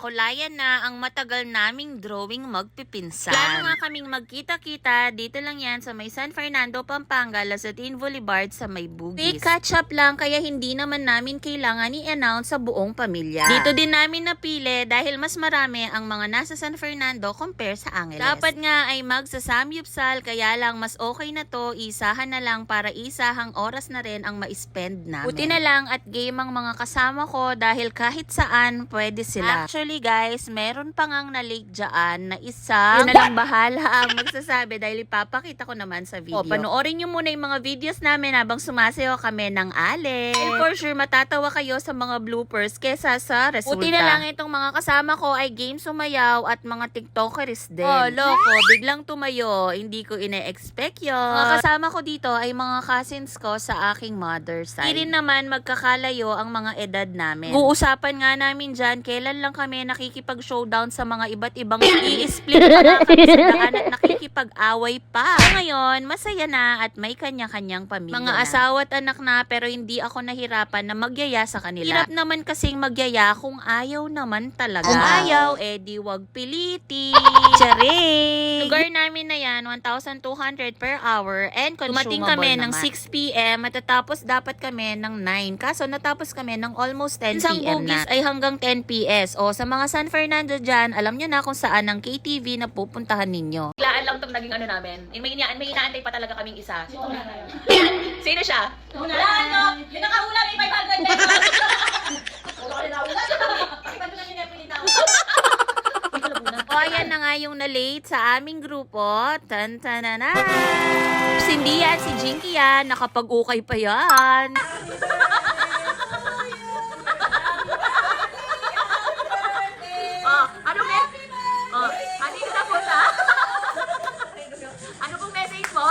nakulayan na ang matagal naming drawing magpipinsan. Plano nga kaming magkita-kita, dito lang yan sa may San Fernando, Pampanga, Lazatin Boulevard sa may Bugis. Catch up lang kaya hindi naman namin kailangan i-announce sa buong pamilya. Dito din namin napili dahil mas marami ang mga nasa San Fernando compare sa Angeles. Dapat nga ay magsasamyupsal kaya lang mas okay na to, isahan na lang para isahang oras na rin ang ma-spend namin. Buti na lang at game ang mga kasama ko dahil kahit saan pwede sila. Actually guys, meron pa ngang na-late dyan na isa. Yun na lang bahala ang magsasabi dahil ipapakita ko naman sa video. O, panoorin nyo muna yung mga videos namin habang sumasayaw kami ng Ale. And for sure, matatawa kayo sa mga bloopers kesa sa resulta. Buti na lang itong mga kasama ko ay game sumayaw at mga tiktokers din. Oh, loko, biglang tumayo. Hindi ko ine-expect yun. Mga kasama ko dito ay mga cousins ko sa aking mother's side. Hindi rin naman magkakalayo ang mga edad namin. Uusapan nga namin dyan, kailan lang kami nakikipag-showdown sa mga iba't ibang i-split pa nga kami sa daan at nakikipag-away pa. So ngayon, masaya na at may kanya-kanyang pamilya mga na. Asawa at anak na pero hindi ako nahirapan na magyaya sa kanila. Hirap naman kasing magyaya kung ayaw naman talaga. Kung ayaw, di wag piliti. Charing! Lugar namin na yan, 1,200 per hour and dumating kami ng 6 p.m. matatapos dapat kami ng 9. Kaso natapos kami ng almost 10 p.m. na. Ay hanggang 10 p.s. O sa mga San Fernando dyan, alam nyo na kung saan ang KTV na pupuntahan ninyo. Biglaan lang itong naging ano namin. May inaantay pa talaga kaming isa. Sino siya? Wala, ano? Yung nakahula, may 500 pesos. Wala ka rin nakahula. Pakipag ko na pinapilita ako. O ayan na nga yung na-late sa aming grupo. Tan-tanana! Hindi yan, si Jinky yan. Nakapag-ukay pa yan. Ano ba? Kanino na po sa? Ano pong message mo?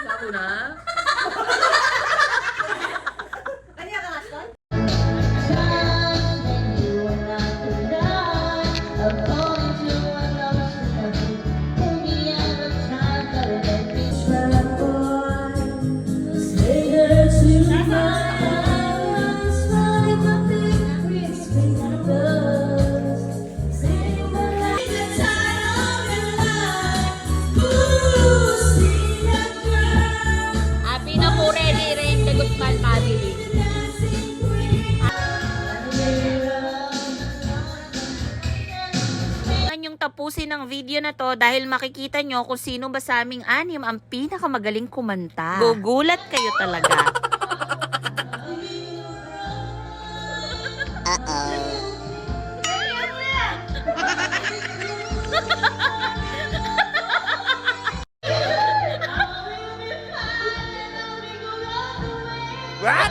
Labo na. Happy na po ready rin the Guzman family. Yung tapusin ng video na to dahil makikita nyo kung sino ba sa aming anim ang pinakamagaling kumanta. Gugulat kayo talaga. What?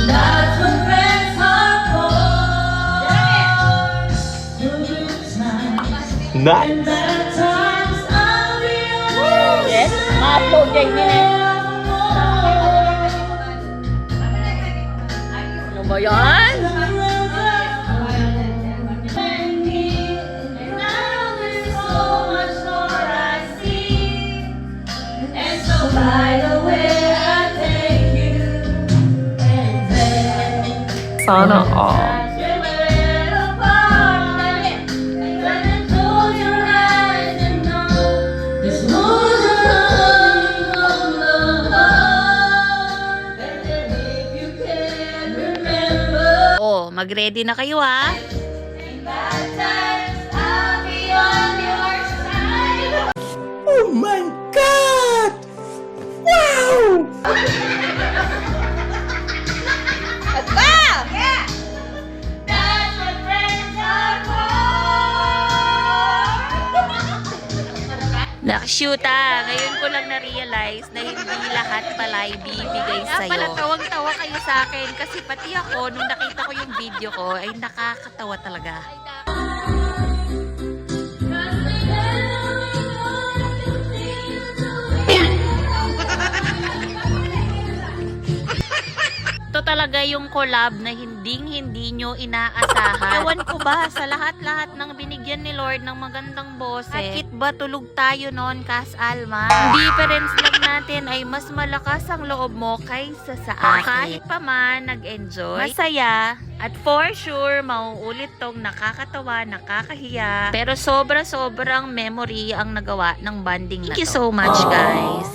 That's what friends are for. Nice. Bad times I'll be yours. Yes, ma-upload kayo din eh. Ano ba yan? By the way, I thank you. And then Sana all. Oh, mag-ready na kayo ha. Oh my God! Wow! Nakshuta, ngayon ko lang na-realize na hindi lahat pala ibibigay sa'yo. Kaya pala tawang-tawa kayo sa akin kasi pati ako, nung nakita ko yung video ko, ay nakakatawa talaga. talaga yung collab na hindi nyo inaasahan. Ewan ko ba, sa lahat-lahat ng binigyan ni Lord ng magandang boses, bakit ba tulog tayo noon, Kas Alma? Ang difference lang natin ay mas malakas ang loob mo kaysa sa akin. Kahit pa man, nag-enjoy, masaya, at for sure, mauulit tong nakakatawa, nakakahiya, pero sobra-sobrang memory ang nagawa ng banding na to. Thank you so much, guys.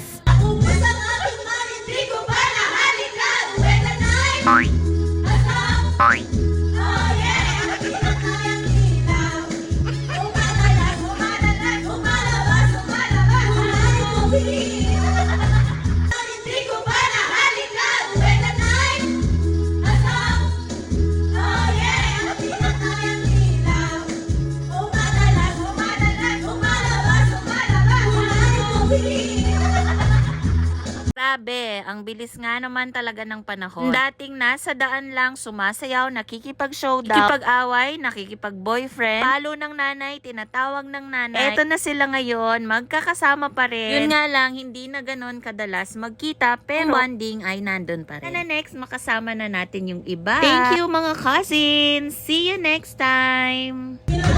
Grabe, ang bilis nga naman talaga ng panahon. Dating nasa daan lang, sumasayaw, nakikipag-showdown, nakikipag-away, nakikipag-boyfriend, palo ng nanay, tinatawag ng nanay. Eto na sila ngayon, magkakasama pa rin. Yun nga lang, hindi na ganon kadalas magkita, pero bonding ay nandun pa rin. Na next, makasama na natin yung iba. Thank you mga cousins! See you next time! Sino